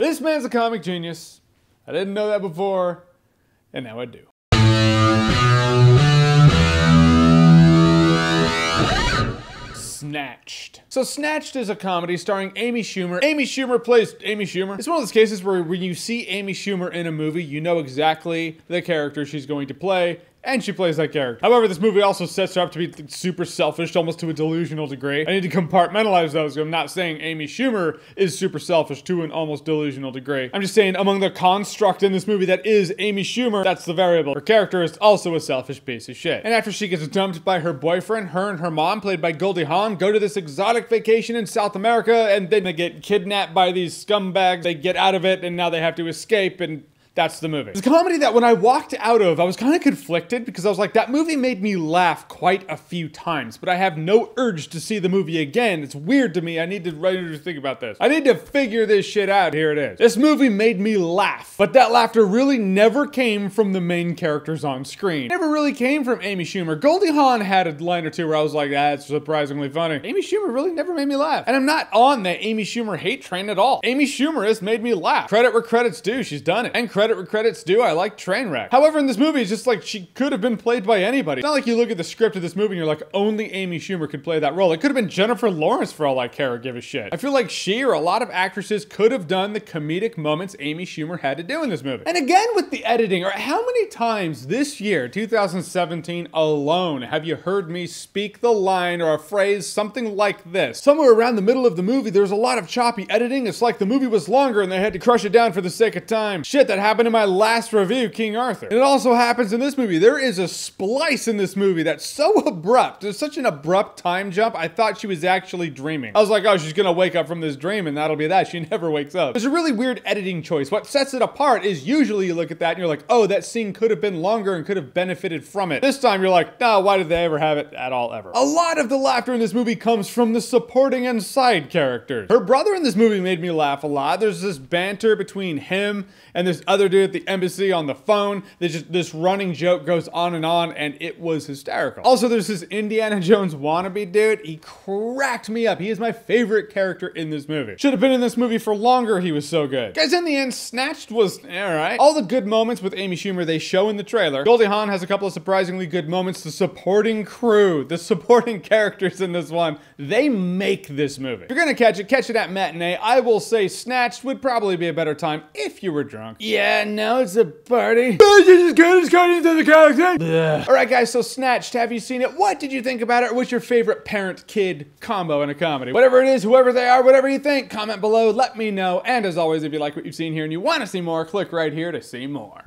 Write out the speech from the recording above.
This man's a comic genius. I didn't know that before, and now I do. Snatched. So Snatched is a comedy starring Amy Schumer. Amy Schumer plays Amy Schumer. It's one of those cases where when you see Amy Schumer in a movie, you know exactly the character she's going to play, and she plays that character. However, this movie also sets her up to be super selfish, almost to a delusional degree. I need to compartmentalize those. I'm not saying Amy Schumer is super selfish to an almost delusional degree. I'm just saying among the construct in this movie that is Amy Schumer, that's the variable. Her character is also a selfish piece of shit. And after she gets dumped by her boyfriend, her and her mom, played by Goldie Hawn, go to this exotic vacation in South America, and then they get kidnapped by these scumbags. They get out of it, and now they have to escape, and that's the movie. It's a comedy that when I walked out of, I was kind of conflicted because I was like, that movie made me laugh quite a few times, but I have no urge to see the movie again. It's weird to me. I need to think about this. I need to figure this shit out. Here it is. This movie made me laugh, but that laughter really never came from the main characters on screen. It never really came from Amy Schumer. Goldie Hawn had a line or two where I was like, that's surprisingly funny. Amy Schumer really never made me laugh. And I'm not on the Amy Schumer hate train at all. Amy Schumer has made me laugh. Credit where credit's due. She's done it. And credit where credit's due, I like Trainwreck. However, in this movie, it's just like she could have been played by anybody. It's not like you look at the script of this movie and you're like, only Amy Schumer could play that role. It could have been Jennifer Lawrence for all I care or give a shit. I feel like she or a lot of actresses could have done the comedic moments Amy Schumer had to do in this movie. And again, with the editing, or how many times this year, 2017 alone, have you heard me speak the line or a phrase, something like this? Somewhere around the middle of the movie, there's a lot of choppy editing. It's like the movie was longer and they had to crush it down for the sake of time. Shit, that happened in my last review, King Arthur. And it also happens in this movie. There is a splice in this movie that's so abrupt. There's such an abrupt time jump. I thought she was actually dreaming. I was like, oh, she's gonna wake up from this dream and that'll be that. She never wakes up. There's a really weird editing choice. What sets it apart is usually you look at that and you're like, oh, that scene could have been longer and could have benefited from it. This time you're like, no, why did they ever have it at all ever? A lot of the laughter in this movie comes from the supporting and side characters. Her brother in this movie made me laugh a lot. There's this banter between him and this other dude at the embassy on the phone. This running joke goes on, and it was hysterical. Also, there's this Indiana Jones wannabe dude. He cracked me up. He is my favorite character in this movie. Should have been in this movie for longer. He was so good. Guys, in the end, Snatched was alright. All the good moments with Amy Schumer, they show in the trailer. Goldie Hawn has a couple of surprisingly good moments. The supporting crew, the supporting characters in this one, they make this movie. If you're gonna catch it at matinee. I will say Snatched would probably be a better time if you were drunk. Yeah, no, it's a party. Alright guys, so Snatched, have you seen it? What did you think about it? What's your favorite parent-kid combo in a comedy? Whatever it is, whoever they are, whatever you think, comment below, let me know. And as always, if you like what you've seen here and you want to see more, click right here to see more.